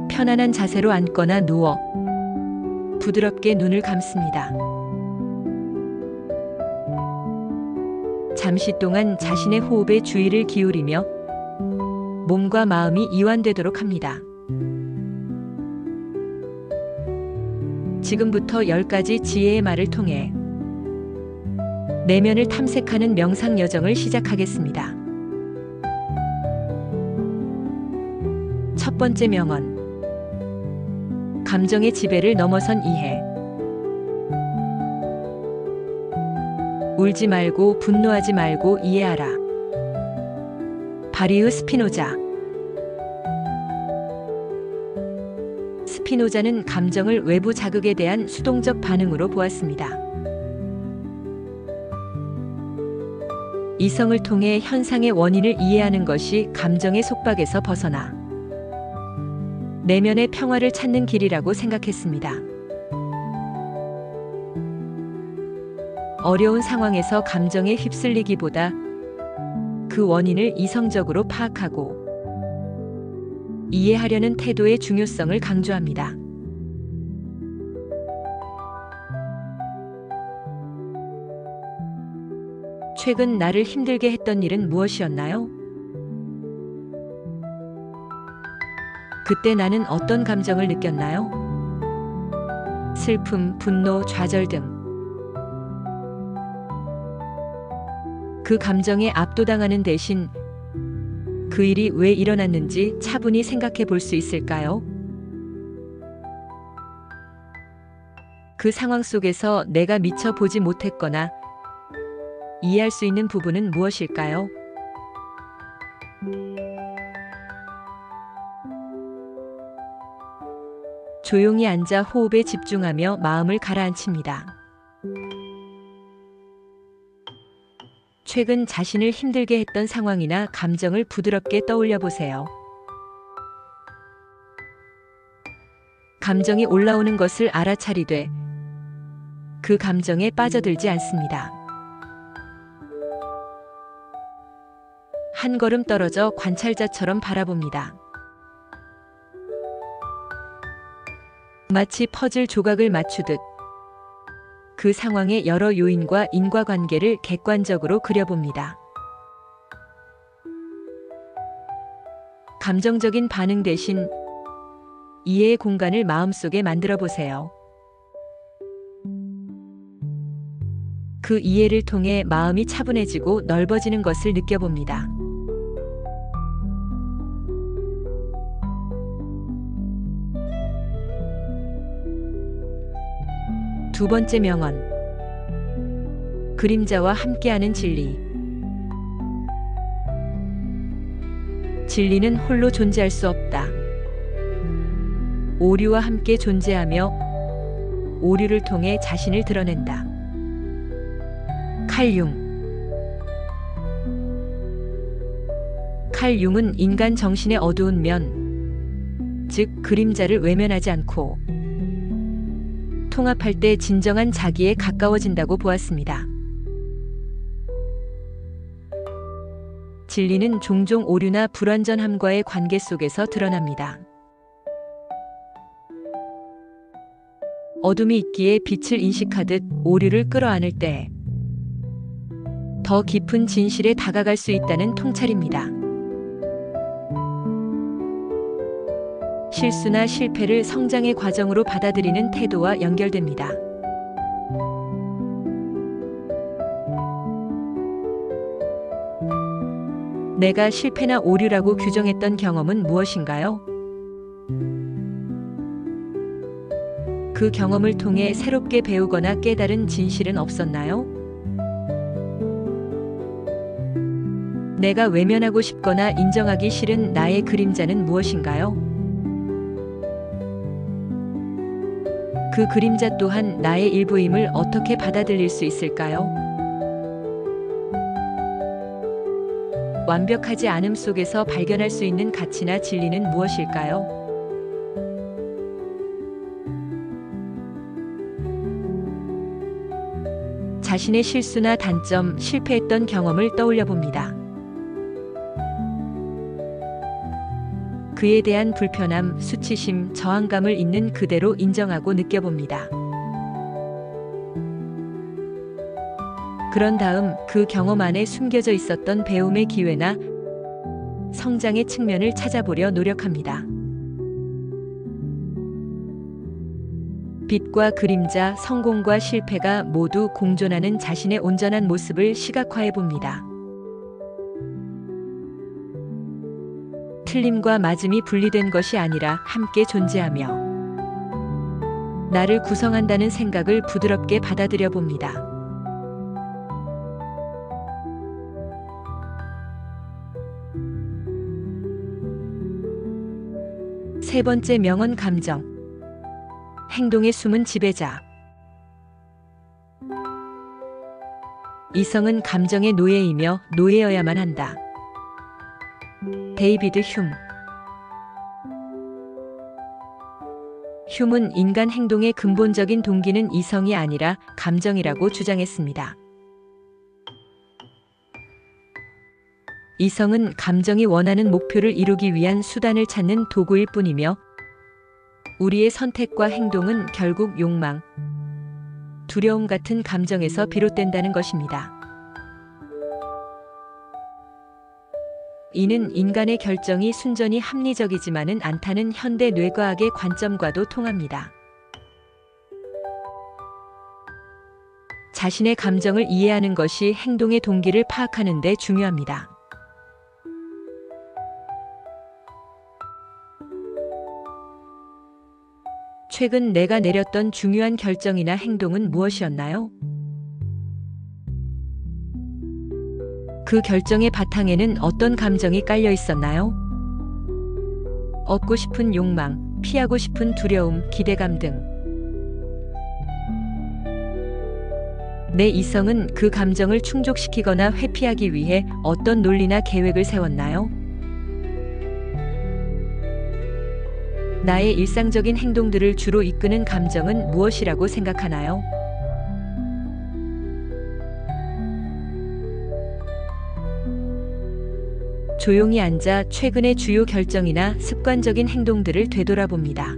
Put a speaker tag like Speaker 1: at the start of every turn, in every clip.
Speaker 1: 편안한 자세로 앉거나 누워 부드럽게 눈을 감습니다. 잠시 동안 자신의 호흡에 주의를 기울이며 몸과 마음이 이완되도록 합니다. 지금부터 10가지 지혜의 말을 통해 내면을 탐색하는 명상 여정을 시작하겠습니다. 첫 번째 명언. 감정의 지배를 넘어선 이해. 울지 말고 분노하지 말고 이해하라. 바리흐 스피노자. 스피노자는 감정을 외부 자극에 대한 수동적 반응으로 보았습니다. 이성을 통해 현상의 원인을 이해하는 것이 감정의 속박에서 벗어나 내면의 평화를 찾는 길이라고 생각했습니다. 어려운 상황에서 감정에 휩쓸리기보다 그 원인을 이성적으로 파악하고 이해하려는 태도의 중요성을 강조합니다. 최근 나를 힘들게 했던 일은 무엇이었나요? 그때 나는 어떤 감정을 느꼈나요? 슬픔, 분노, 좌절 등. 그 감정에 압도당하는 대신 그 일이 왜 일어났는지 차분히 생각해 볼 수 있을까요? 그 상황 속에서 내가 미처 보지 못했거나 이해할 수 있는 부분은 무엇일까요? 조용히 앉아 호흡에 집중하며 마음을 가라앉힙니다. 최근 자신을 힘들게 했던 상황이나 감정을 부드럽게 떠올려 보세요. 감정이 올라오는 것을 알아차리되 그 감정에 빠져들지 않습니다. 한 걸음 떨어져 관찰자처럼 바라봅니다. 마치 퍼즐 조각을 맞추듯 그 상황의 여러 요인과 인과관계를 객관적으로 그려봅니다. 감정적인 반응 대신 이해의 공간을 마음속에 만들어 보세요. 그 이해를 통해 마음이 차분해지고 넓어지는 것을 느껴봅니다. 두 번째 명언. 그림자와 함께하는 진리. 진리는 홀로 존재할 수 없다. 오류와 함께 존재하며 오류를 통해 자신을 드러낸다. 칼 융. 칼 융은 인간 정신의 어두운 면, 즉 그림자를 외면하지 않고 통합할 때 진정한 자기에 가까워진다고 보았습니다. 진리는 종종 오류나 불완전함과의 관계 속에서 드러납니다. 어둠이 있기에 빛을 인식하듯 오류를 끌어안을 때 더 깊은 진실에 다가갈 수 있다는 통찰입니다. 실수나 실패를 성장의 과정으로 받아들이는 태도와 연결됩니다. 내가 실패나 오류라고 규정했던 경험은 무엇인가요? 그 경험을 통해 새롭게 배우거나 깨달은 진실은 없었나요? 내가 외면하고 싶거나 인정하기 싫은 나의 그림자는 무엇인가요? 그 그림자 또한 나의 일부임을 어떻게 받아들일 수 있을까요? 완벽하지 않음 속에서 발견할 수 있는 가치나 진리는 무엇일까요? 자신의 실수나 단점, 실패했던 경험을 떠올려 봅니다. 그에 대한 불편함, 수치심, 저항감을 있는 그대로 인정하고 느껴봅니다. 그런 다음 그 경험 안에 숨겨져 있었던 배움의 기회나 성장의 측면을 찾아보려 노력합니다. 빛과 그림자, 성공과 실패가 모두 공존하는 자신의 온전한 모습을 시각화해 봅니다. 틀림과 맞음이 분리된 것이 아니라 함께 존재하며 나를 구성한다는 생각을 부드럽게 받아들여 봅니다. 세 번째 명언 감정. 행동의 숨은 지배자. 이성은 감정의 노예이며 노예여야만 한다. 데이비드 휴մ. 휴은 인간 행동의 근본적인 동기는 이성이 아니라 감정이라고 주장했습니다. 이성은 감정이 원하는 목표를 이루기 위한 수단을 찾는 도구일 뿐이며 우리의 선택과 행동은 결국 욕망, 두려움 같은 감정에서 비롯된다는 것입니다. 이는 인간의 결정이 순전히 합리적이지만은 않다는 현대 뇌과학의 관점과도 통합니다. 자신의 감정을 이해하는 것이 행동의 동기를 파악하는 데 중요합니다. 최근 내가 내렸던 중요한 결정이나 행동은 무엇이었나요? 그 결정의 바탕에는 어떤 감정이 깔려 있었나요? 얻고 싶은 욕망, 피하고 싶은 두려움, 기대감 등. 내 이성은 그 감정을 충족시키거나 회피하기 위해 어떤 논리나 계획을 세웠나요? 나의 일상적인 행동들을 주로 이끄는 감정은 무엇이라고 생각하나요? 조용히 앉아 최근의 주요 결정이나 습관적인 행동들을 되돌아봅니다.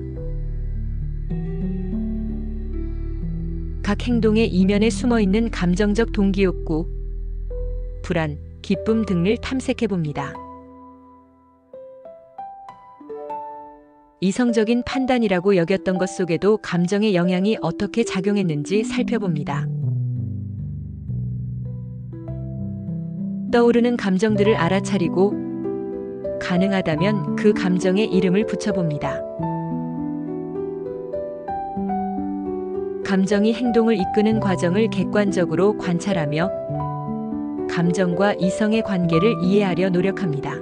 Speaker 1: 각 행동의 이면에 숨어있는 감정적 동기욕구, 불안, 기쁨 등을 탐색해봅니다. 이성적인 판단이라고 여겼던 것 속에도 감정의 영향이 어떻게 작용했는지 살펴봅니다. 떠오르는 감정들을 알아차리고 가능하다면 그 감정에 이름을 붙여봅니다. 감정이 행동을 이끄는 과정을 객관적으로 관찰하며 감정과 이성의 관계를 이해하려 노력합니다.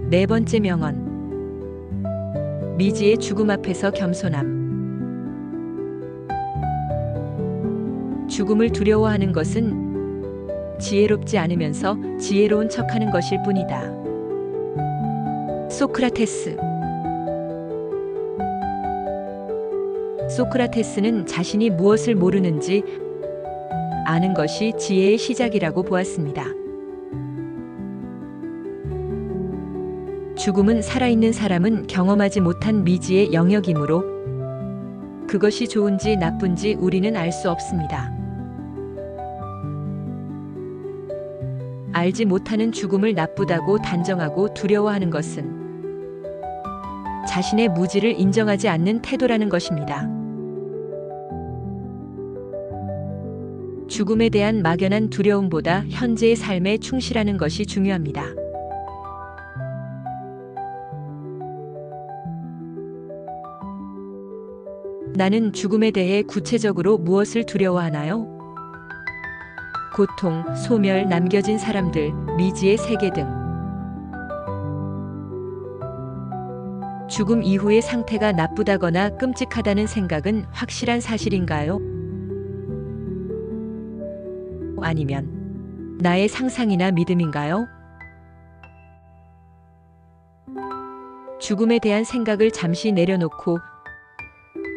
Speaker 1: 네 번째 명언. 미지의 죽음 앞에서 겸손함. 죽음을 두려워하는 것은 지혜롭지 않으면서 지혜로운 척하는 것일 뿐이다. 소크라테스. 소크라테스는 자신이 무엇을 모르는지 아는 것이 지혜의 시작이라고 보았습니다. 죽음은 살아있는 사람은 경험하지 못한 미지의 영역이므로 그것이 좋은지 나쁜지 우리는 알 수 없습니다. 알지 못하는 죽음을 나쁘다고 단정하고 두려워하는 것은 자신의 무지를 인정하지 않는 태도라는 것입니다. 죽음에 대한 막연한 두려움보다 현재의 삶에 충실하는 것이 중요합니다. 나는 죽음에 대해 구체적으로 무엇을 두려워하나요? 고통, 소멸, 남겨진 사람들, 미지의 세계 등. 죽음 이후의 상태가 나쁘다거나 끔찍하다는 생각은 확실한 사실인가요? 아니면 나의 상상이나 믿음인가요? 죽음에 대한 생각을 잠시 내려놓고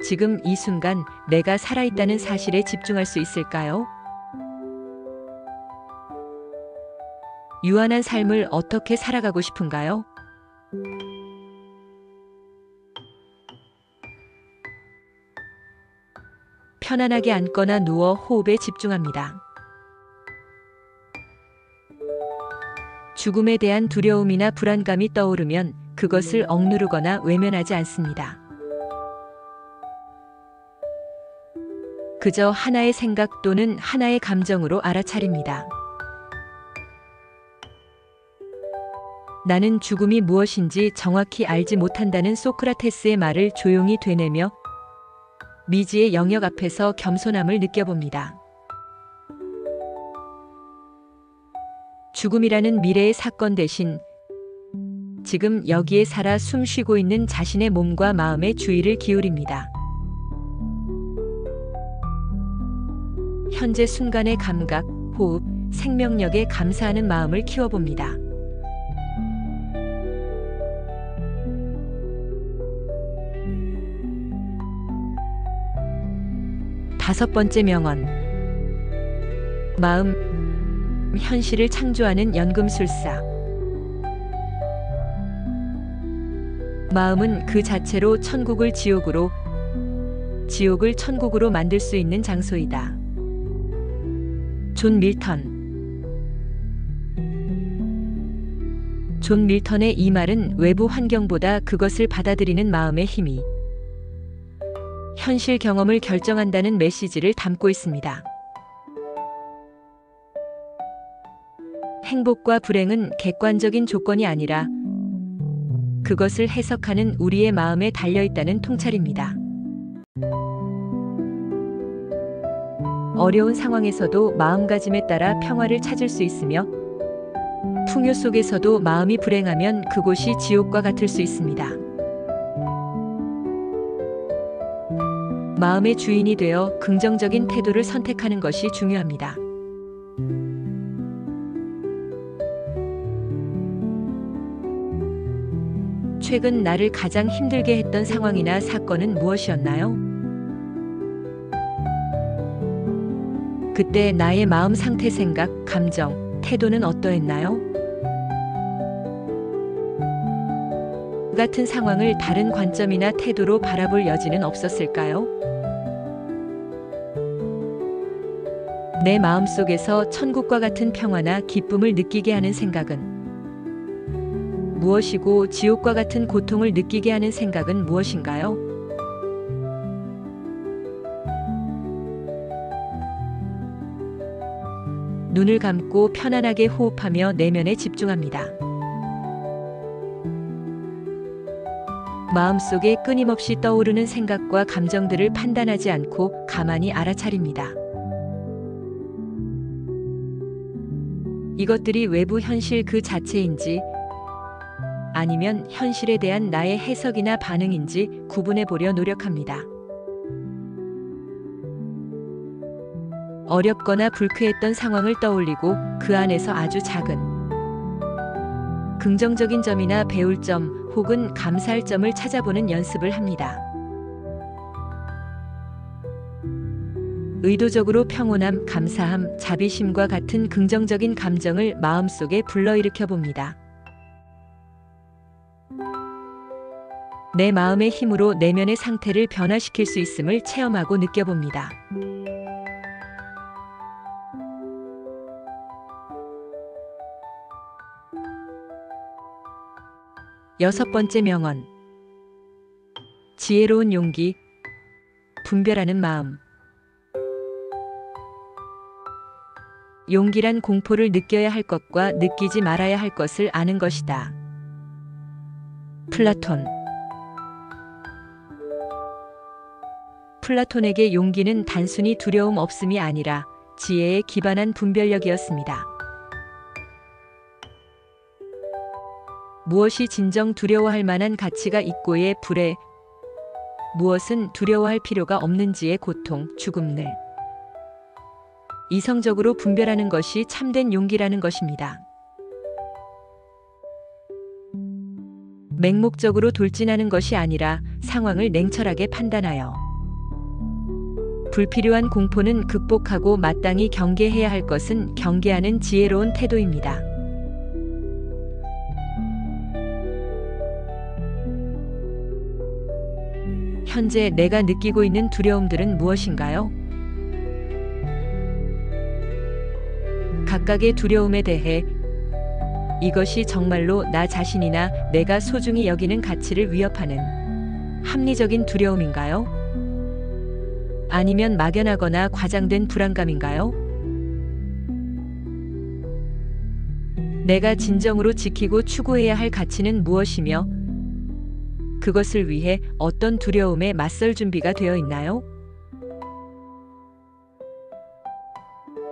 Speaker 1: 지금 이 순간 내가 살아있다는 사실에 집중할 수 있을까요? 유한한 삶을 어떻게 살아가고 싶은가요? 편안하게 앉거나 누워 호흡에 집중합니다. 죽음에 대한 두려움이나 불안감이 떠오르면 그것을 억누르거나 외면하지 않습니다. 그저 하나의 생각 또는 하나의 감정으로 알아차립니다. 나는 죽음이 무엇인지 정확히 알지 못한다는 소크라테스의 말을 조용히 되뇌며 미지의 영역 앞에서 겸손함을 느껴봅니다. 죽음이라는 미래의 사건 대신 지금 여기에 살아 숨 쉬고 있는 자신의 몸과 마음에 주의를 기울입니다. 현재 순간의 감각, 호흡, 생명력에 감사하는 마음을 키워봅니다. 다섯 번째 명언. 마음, 현실을 창조하는 연금술사. 마음은 그 자체로 천국을 지옥으로, 지옥을 천국으로 만들 수 있는 장소이다. 존 밀턴. 존 밀턴의 이 말은 외부 환경보다 그것을 받아들이는 마음의 힘이 현실 경험을 결정한다는 메시지를 담고 있습니다. 행복과 불행은 객관적인 조건이 아니라 그것을 해석하는 우리의 마음에 달려있다는 통찰입니다. 어려운 상황에서도 마음가짐에 따라 평화를 찾을 수 있으며 풍요 속에서도 마음이 불행하면 그곳이 지옥과 같을 수 있습니다. 마음의 주인이 되어 긍정적인 태도를 선택하는 것이 중요합니다. 최근 나를 가장 힘들게 했던 상황이나 사건은 무엇이었나요? 그때 나의 마음 상태, 생각, 감정, 태도는 어떠했나요? 같은 상황을 다른 관점이나 태도로 바라볼 여지는 없었을까요? 내 마음속에서 천국과 같은 평화나 기쁨을 느끼게 하는 생각은 무엇이고 지옥과 같은 고통을 느끼게 하는 생각은 무엇인가요? 눈을 감고 편안하게 호흡하며 내면에 집중합니다. 마음속에 끊임없이 떠오르는 생각과 감정들을 판단하지 않고 가만히 알아차립니다. 이것들이 외부 현실 그 자체인지 아니면 현실에 대한 나의 해석이나 반응인지 구분해 보려 노력합니다. 어렵거나 불쾌했던 상황을 떠올리고 그 안에서 아주 작은 긍정적인 점이나 배울 점 혹은 감사할 점을 찾아보는 연습을 합니다. 의도적으로 평온함, 감사함, 자비심과 같은 긍정적인 감정을 마음속에 불러일으켜 봅니다. 내 마음의 힘으로 내면의 상태를 변화시킬 수 있음을 체험하고 느껴봅니다. 여섯 번째 명언. 지혜로운 용기, 분별하는 마음. 용기란 공포를 느껴야 할 것과 느끼지 말아야 할 것을 아는 것이다. 플라톤. 플라톤에게 용기는 단순히 두려움 없음이 아니라 지혜에 기반한 분별력이었습니다. 무엇이 진정 두려워할 만한 가치가 있고의 불에, 무엇은 두려워할 필요가 없는지의 고통, 죽음을 이성적으로 분별하는 것이 참된 용기라는 것입니다. 맹목적으로 돌진하는 것이 아니라 상황을 냉철하게 판단하여 불필요한 공포는 극복하고 마땅히 경계해야 할 것은 경계하는 지혜로운 태도입니다. 현재 내가 느끼고 있는 두려움들은 무엇인가요? 각각의 두려움에 대해 이것이 정말로 나 자신이나 내가 소중히 여기는 가치를 위협하는 합리적인 두려움인가요? 아니면 막연하거나 과장된 불안감인가요? 내가 진정으로 지키고 추구해야 할 가치는 무엇이며 그것을 위해 어떤 두려움에 맞설 준비가 되어 있나요?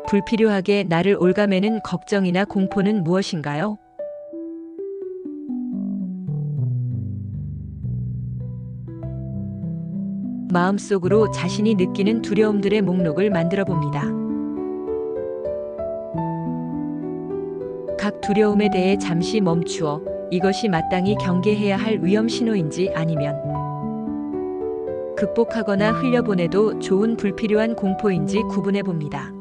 Speaker 1: 불필요하게 나를 옭아매는 걱정이나 공포는 무엇인가요? 마음속으로 자신이 느끼는 두려움들의 목록을 만들어 봅니다. 각 두려움에 대해 잠시 멈추어 이것이 마땅히 경계해야 할 위험 신호인지 아니면 극복하거나 흘려보내도 좋은 불필요한 공포인지 구분해 봅니다.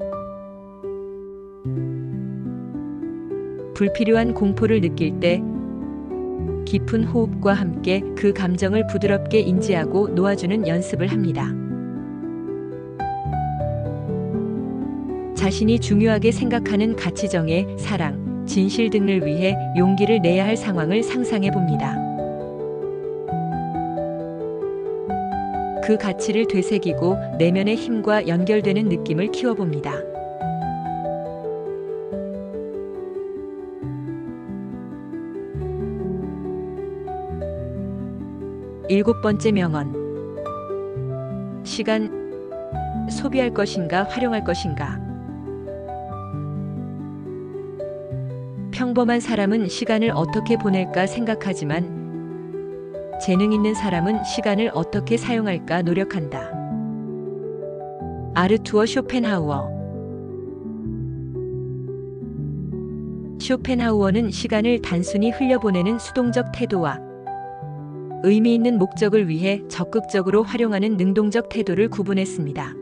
Speaker 1: 불필요한 공포를 느낄 때 깊은 호흡과 함께 그 감정을 부드럽게 인지하고 놓아주는 연습을 합니다. 자신이 중요하게 생각하는 가치정의 사랑, 진실 등을 위해 용기를 내야 할 상황을 상상해 봅니다. 그 가치를 되새기고 내면의 힘과 연결되는 느낌을 키워봅니다. 일곱 번째 명언. 시간, 소비할 것인가 활용할 것인가. 평범한 사람은 시간을 어떻게 보낼까 생각하지만 재능 있는 사람은 시간을 어떻게 사용할까 노력한다. 아르투어 쇼펜하우어. 쇼펜하우어는 시간을 단순히 흘려보내는 수동적 태도와 의미 있는 목적을 위해 적극적으로 활용하는 능동적 태도를 구분했습니다.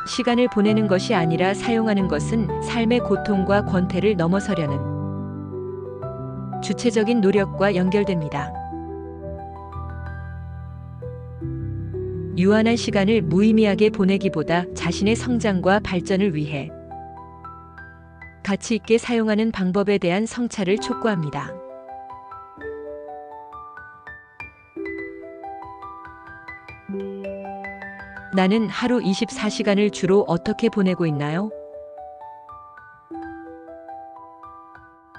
Speaker 1: 시간을 보내는 것이 아니라 사용하는 것은 삶의 고통과 권태를 넘어서려는 주체적인 노력과 연결됩니다. 유한한 시간을 무의미하게 보내기보다 자신의 성장과 발전을 위해 가치 있게 사용하는 방법에 대한 성찰을 촉구합니다. 나는 하루 24시간을 주로 어떻게 보내고 있나요?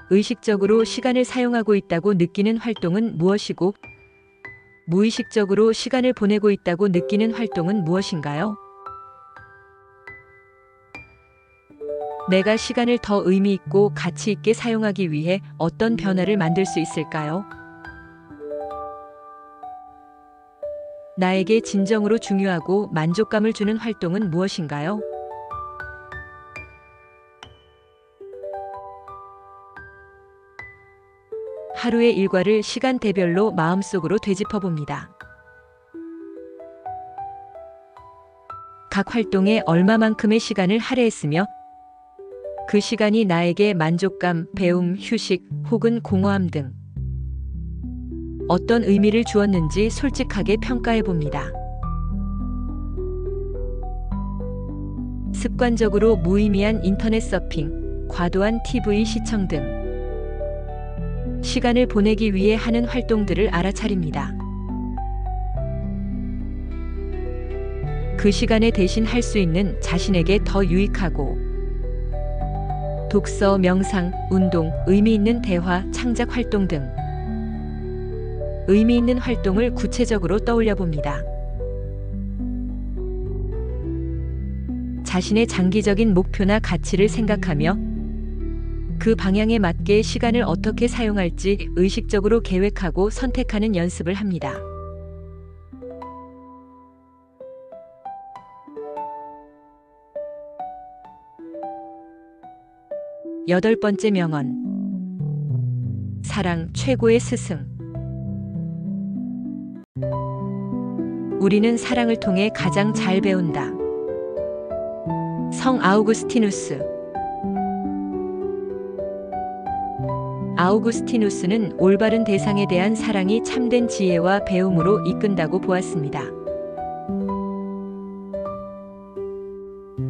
Speaker 1: 의식적으로 시간을 사용하고 있다고 느끼는 활동은 무엇이고, 무의식적으로 시간을 보내고 있다고 느끼는 활동은 무엇인가요? 내가 시간을 더 의미 있고 가치 있게 사용하기 위해 어떤 변화를 만들 수 있을까요? 나에게 진정으로 중요하고 만족감을 주는 활동은 무엇인가요? 하루의 일과를 시간대별로 마음속으로 되짚어 봅니다. 각 활동에 얼마만큼의 시간을 할애했으며 그 시간이 나에게 만족감, 배움, 휴식 혹은 공허함 등 어떤 의미를 주었는지 솔직하게 평가해 봅니다. 습관적으로 무의미한 인터넷 서핑, 과도한 TV 시청 등 시간을 보내기 위해 하는 활동들을 알아차립니다. 그 시간에 대신 할 수 있는 자신에게 더 유익하고 독서, 명상, 운동, 의미 있는 대화, 창작 활동 등 의미 있는 활동을 구체적으로 떠올려 봅니다. 자신의 장기적인 목표나 가치를 생각하며 그 방향에 맞게 시간을 어떻게 사용할지 의식적으로 계획하고 선택하는 연습을 합니다. 여덟 번째 명언. 사랑 최고의 스승. 우리는 사랑을 통해 가장 잘 배운다. 성 아우구스티누스. 아우구스티누스는 올바른 대상에 대한 사랑이 참된 지혜와 배움으로 이끈다고 보았습니다.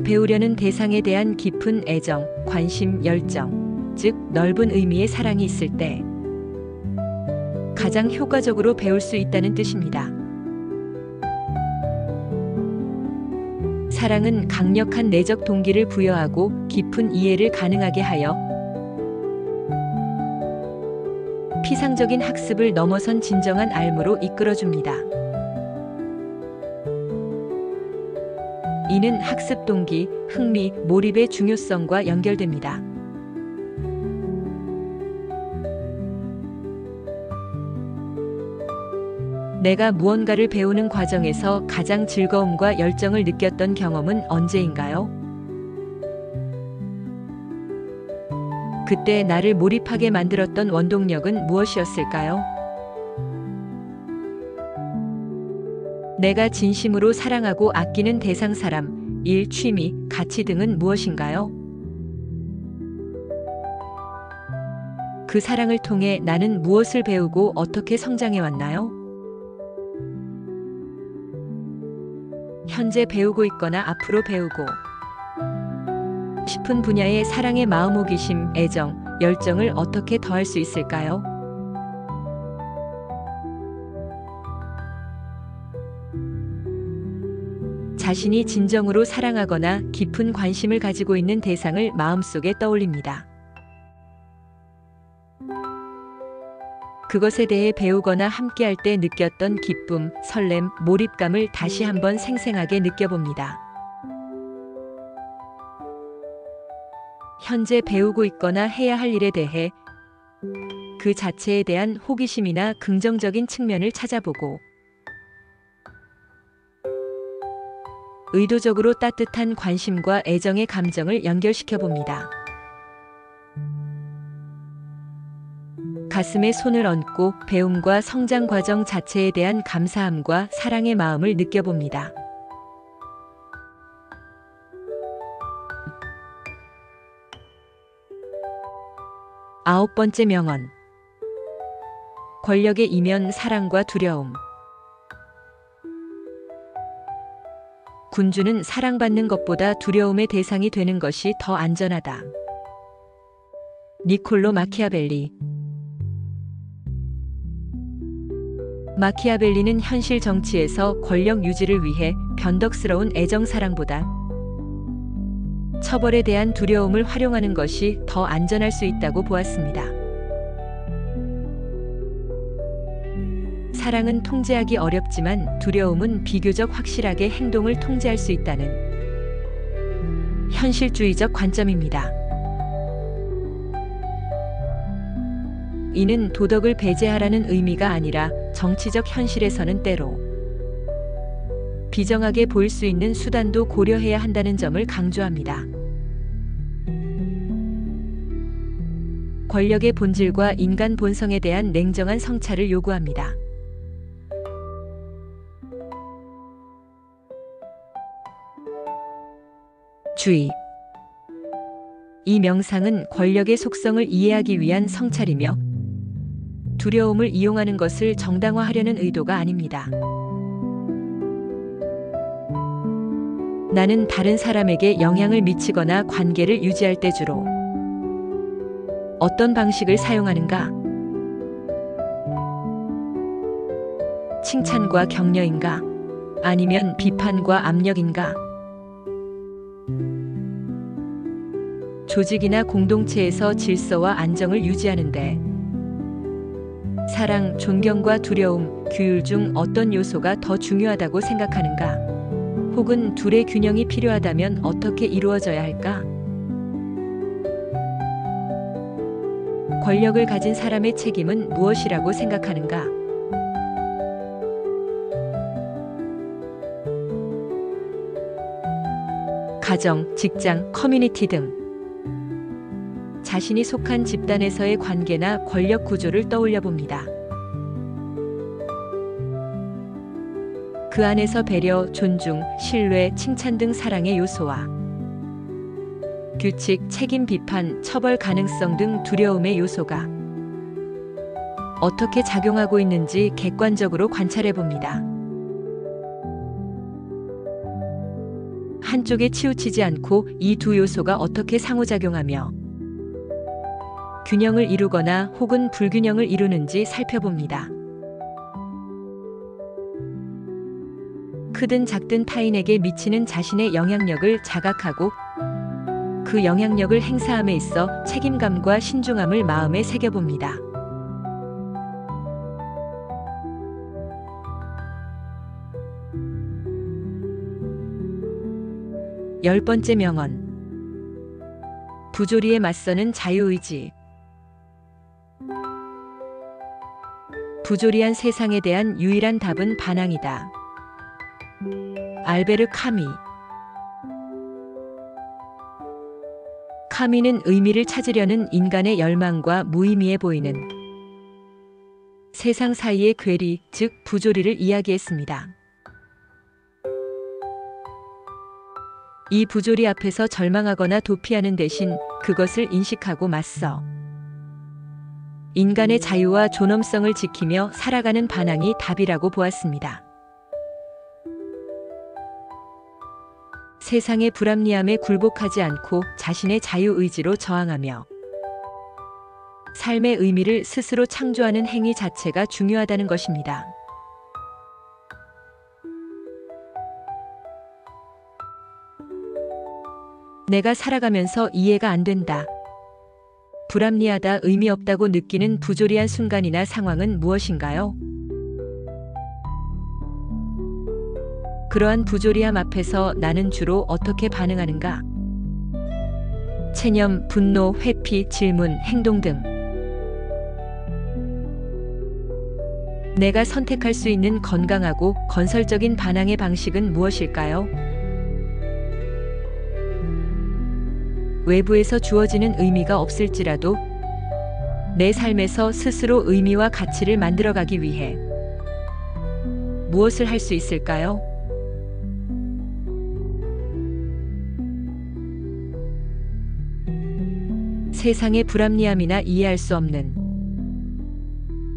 Speaker 1: 배우려는 대상에 대한 깊은 애정, 관심, 열정, 즉 넓은 의미의 사랑이 있을 때 가장 효과적으로 배울 수 있다는 뜻입니다. 사랑은 강력한 내적 동기를 부여하고 깊은 이해를 가능하게 하여 피상적인 학습을 넘어선 진정한 알무로 이끌어줍니다. 이는 학습 동기, 흥미, 몰입의 중요성과 연결됩니다. 내가 무언가를 배우는 과정에서 가장 즐거움과 열정을 느꼈던 경험은 언제인가요? 그때 나를 몰입하게 만들었던 원동력은 무엇이었을까요? 내가 진심으로 사랑하고 아끼는 대상, 사람, 일, 취미, 가치 등은 무엇인가요? 그 사랑을 통해 나는 무엇을 배우고 어떻게 성장해 왔나요? 현재 배우고 있거나 앞으로 배우고 싶은 분야의 사랑의 마음, 호기심, 애정, 열정을 어떻게 더할 수 있을까요? 자신이 진정으로 사랑하거나 깊은 관심을 가지고 있는 대상을 마음속에 떠올립니다. 그것에 대해 배우거나 함께할 때 느꼈던 기쁨, 설렘, 몰입감을 다시 한번 생생하게 느껴봅니다. 현재 배우고 있거나 해야 할 일에 대해 그 자체에 대한 호기심이나 긍정적인 측면을 찾아보고 의도적으로 따뜻한 관심과 애정의 감정을 연결시켜 봅니다. 가슴에 손을 얹고 배움과 성장 과정 자체에 대한 감사함과 사랑의 마음을 느껴봅니다. 아홉 번째 명언. 권력의 이면 사랑과 두려움. 군주는 사랑받는 것보다 두려움의 대상이 되는 것이 더 안전하다. 니콜로 마키아벨리. 마키아벨리는 현실 정치에서 권력 유지를 위해 변덕스러운 애정 사랑보다 처벌에 대한 두려움을 활용하는 것이 더 안전할 수 있다고 보았습니다. 사랑은 통제하기 어렵지만 두려움은 비교적 확실하게 행동을 통제할 수 있다는 현실주의적 관점입니다. 이는 도덕을 배제하라는 의미가 아니라 정치적 현실에서는 때로 비정하게 보일 수 있는 수단도 고려해야 한다는 점을 강조합니다. 권력의 본질과 인간 본성에 대한 냉정한 성찰을 요구합니다. 주의. 이 명상은 권력의 속성을 이해하기 위한 성찰이며 두려움을 이용하는 것을 정당화하려는 의도가 아닙니다. 나는 다른 사람에게 영향을 미치거나 관계를 유지할 때 주로 어떤 방식을 사용하는가? 칭찬과 격려인가? 아니면 비판과 압력인가? 조직이나 공동체에서 질서와 안정을 유지하는데 사랑, 존경과 두려움, 규율 중 어떤 요소가 더 중요하다고 생각하는가? 혹은 둘의 균형이 필요하다면 어떻게 이루어져야 할까? 권력을 가진 사람의 책임은 무엇이라고 생각하는가? 가정, 직장, 커뮤니티 등 자신이 속한 집단에서의 관계나 권력 구조를 떠올려 봅니다. 그 안에서 배려, 존중, 신뢰, 칭찬 등 사랑의 요소와 규칙, 책임, 비판, 처벌 가능성 등 두려움의 요소가 어떻게 작용하고 있는지 객관적으로 관찰해 봅니다. 한쪽에 치우치지 않고 이 두 요소가 어떻게 상호작용하며 균형을 이루거나 혹은 불균형을 이루는지 살펴봅니다. 크든 작든 타인에게 미치는 자신의 영향력을 자각하고 그 영향력을 행사함에 있어 책임감과 신중함을 마음에 새겨봅니다. 열 번째 명언. 부조리에 맞서는 자유의지. 부조리한 세상에 대한 유일한 답은 반항이다. 알베르 카미. 카미는 의미를 찾으려는 인간의 열망과 무의미해 보이는 세상 사이의 괴리, 즉 부조리를 이야기했습니다. 이 부조리 앞에서 절망하거나 도피하는 대신 그것을 인식하고 맞서 인간의 자유와 존엄성을 지키며 살아가는 반항이 답이라고 보았습니다. 세상의 불합리함에 굴복하지 않고 자신의 자유의지로 저항하며 삶의 의미를 스스로 창조하는 행위 자체가 중요하다는 것입니다. 내가 살아가면서 이해가 안 된다, 불합리하다, 의미 없다고 느끼는 부조리한 순간이나 상황은 무엇인가요? 그러한 부조리함 앞에서 나는 주로 어떻게 반응하는가? 체념, 분노, 회피, 질문, 행동 등 내가 선택할 수 있는 건강하고 건설적인 반항의 방식은 무엇일까요? 외부에서 주어지는 의미가 없을지라도 내 삶에서 스스로 의미와 가치를 만들어가기 위해 무엇을 할 수 있을까요? 세상의 불합리함이나 이해할 수 없는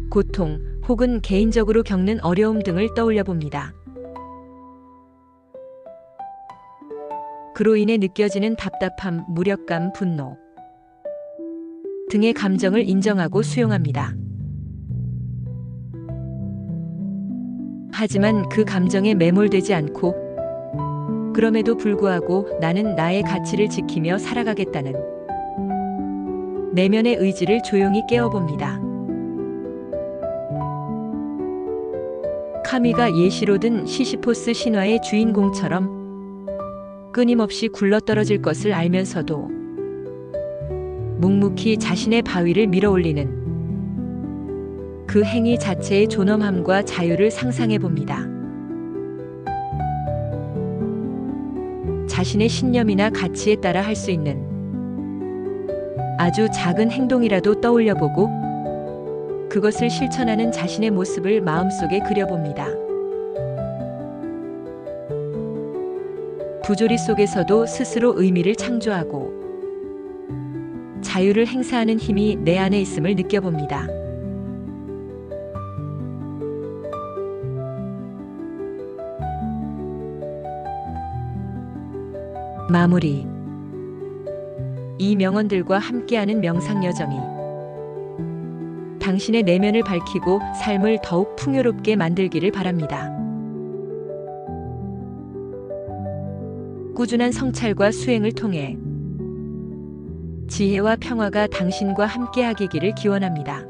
Speaker 1: 고통 혹은 개인적으로 겪는 어려움 등을 떠올려 봅니다. 그로 인해 느껴지는 답답함, 무력감, 분노 등의 감정을 인정하고 수용합니다. 하지만 그 감정에 매몰되지 않고 그럼에도 불구하고 나는 나의 가치를 지키며 살아가겠다는 내면의 의지를 조용히 깨워봅니다. 카미가 예시로 든 시시포스 신화의 주인공처럼 끊임없이 굴러떨어질 것을 알면서도 묵묵히 자신의 바위를 밀어올리는 그 행위 자체의 존엄함과 자유를 상상해 봅니다. 자신의 신념이나 가치에 따라 할 수 있는 아주 작은 행동이라도 떠올려 보고 그것을 실천하는 자신의 모습을 마음속에 그려봅니다. 부조리 속에서도 스스로 의미를 창조하고 자유를 행사하는 힘이 내 안에 있음을 느껴봅니다. 마무리. 이 명언들과 함께하는 명상 여정이 당신의 내면을 밝히고 삶을 더욱 풍요롭게 만들기를 바랍니다. 꾸준한 성찰과 수행을 통해 지혜와 평화가 당신과 함께하기를 기원합니다.